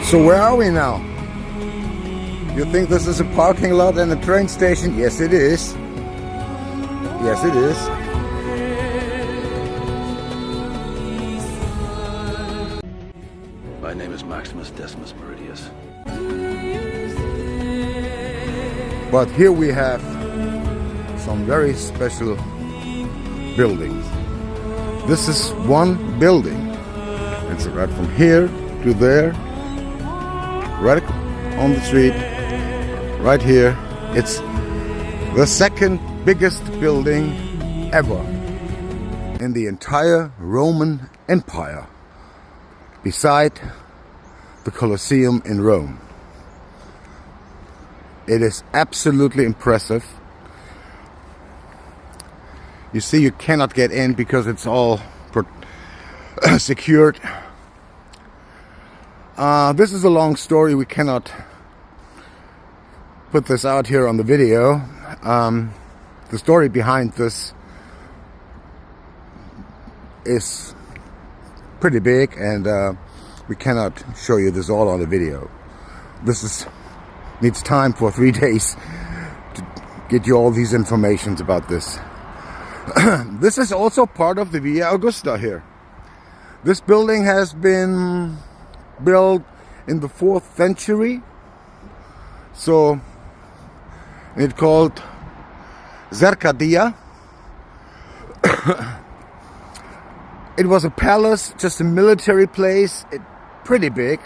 So where are we now? You think this is a parking lot and a train station? Yes, it is. Yes, it is. My name is Maximus Decimus Meridius. But here we have some very special buildings. This is one building. It's right from here to there, right on the street, right here. It's the second biggest building ever in the entire Roman Empire, beside the Colosseum in Rome. It is absolutely impressive. You see, you cannot get in because it's all secured. This is a long story. We cannot put this out here on the video. The story behind this is pretty big, and we cannot show you this all on the video. This needs time for 3 days to get you all these informations about this. This is also part of the Via Augusta here. This building has been built in the 4th century. So it's called Zercadia. It was a palace, just a military place, pretty big.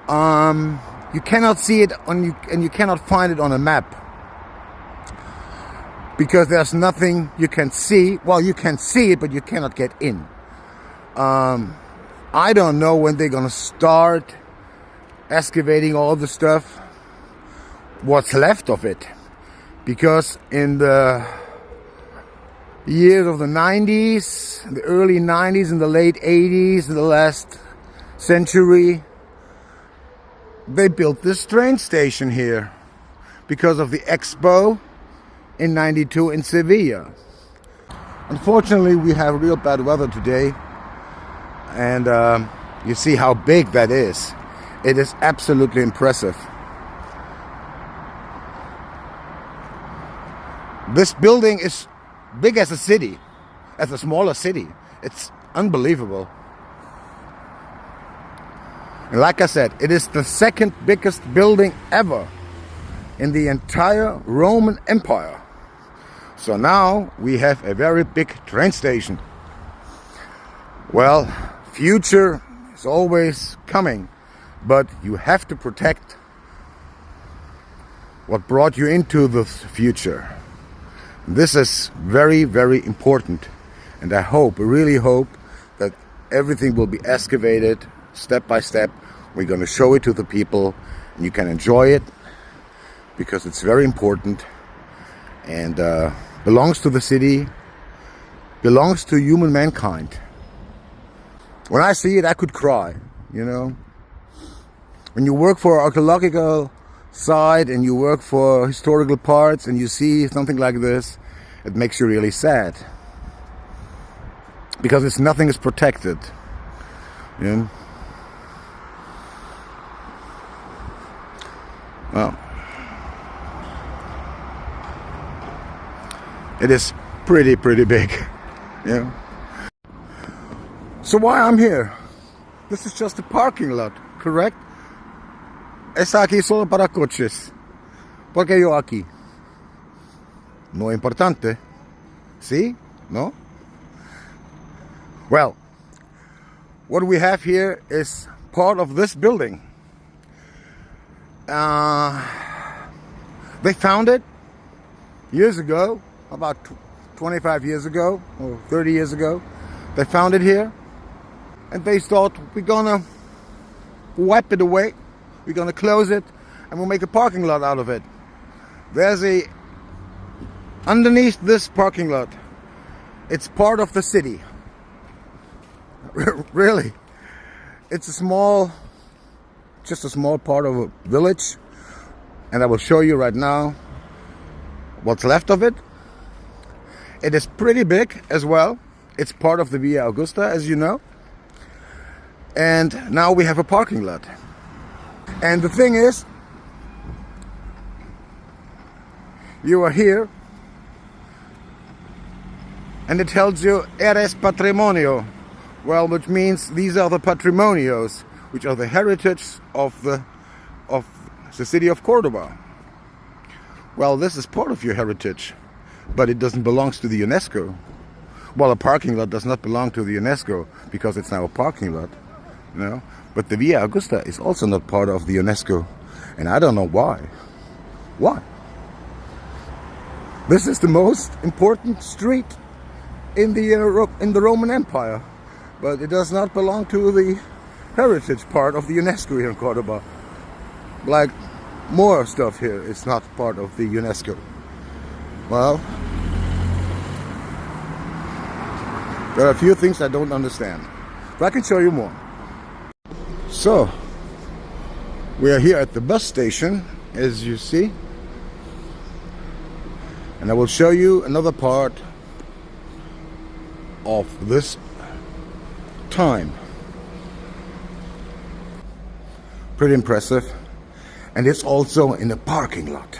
You cannot see it and you cannot find it on a map, because there's nothing you can see. Well, you can see it, but you cannot get in. I don't know when they're gonna start excavating all the stuff, what's left of it, because in the years of the 90s, the early 90s and the late 80s, in the last century, they built this train station here because of the Expo in '92 in Sevilla. Unfortunately, we have real bad weather today, and you see how big that is. It is absolutely impressive. This building is big as a city, as a smaller city. It's unbelievable. And like I said, it is the second biggest building ever in the entire Roman Empire. So now we have a very big train station. Well, future is always coming, but you have to protect what brought you into the future. This is very, very important, and I really hope that everything will be excavated step by step. We're going to show it to the people, and you can enjoy it, because it's very important and belongs to the city, belongs to human mankind. When I see it, I could cry, you know. When you work for archaeological site and you work for historical parts and you see something like this, it makes you really sad, because nothing is protected. You know? Well, it is pretty big. Yeah. So why I'm here? This is just a parking lot, correct? Está aquí solo para coches. Porque yo aquí. No importante. See? No? Well, what we have here is part of this building. They found it years ago, about 25 years ago or 30 years ago. They found it here, and they thought, we're gonna wipe it away, we're gonna close it, and we'll make a parking lot out of it. There's underneath this parking lot, it's part of the city. Really, it's just a small part of a village, and I will show you right now what's left of it. It is pretty big as well. It's part of the Via Augusta, as you know. And now we have a parking lot. And the thing is, you are here, and it tells you eres patrimonio, well, which means these are the patrimonios, which are the heritage of the city of Córdoba. Well, this is part of your heritage, but it doesn't belong to the UNESCO. Well, a parking lot does not belong to the UNESCO because it's now a parking lot, you know. But the Via Augusta is also not part of the UNESCO, and I don't know why. Why? This is the most important street in the Roman Empire, but it does not belong to the heritage part of the UNESCO here in Córdoba. Like more stuff here is not part of the UNESCO. Well, there are a few things I don't understand, but I can show you more. So, we are here at the bus station, as you see, and I will show you another part of this time. Pretty impressive, and it's also in a parking lot,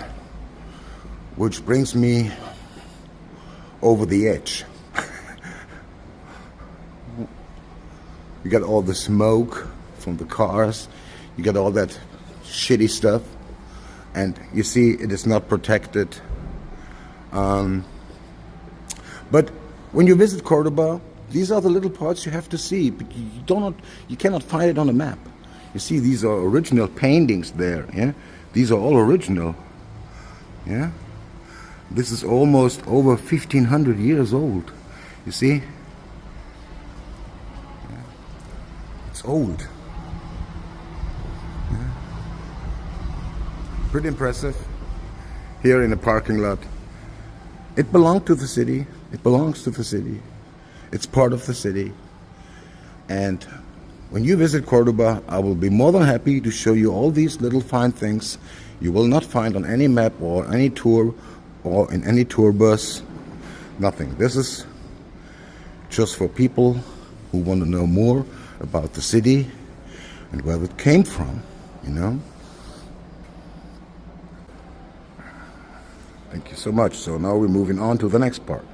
which brings me over the edge. You got all the smoke from the cars, you got all that shitty stuff, and you see it is not protected. But when you visit Córdoba, these are the little parts you have to see, but you cannot find it on a map. You see, these are original paintings there, yeah? These are all original, yeah? This is almost over 1500 years old, you see? It's old. Yeah. Pretty impressive. Here in the parking lot. It belonged to the city. It belongs to the city. It's part of the city. And when you visit Córdoba, I will be more than happy to show you all these little fine things you will not find on any map or any tour or in any tour bus. Nothing. This is just for people who want to know more about the city and where it came from, you know. Thank you so much. So now we're moving on to the next part.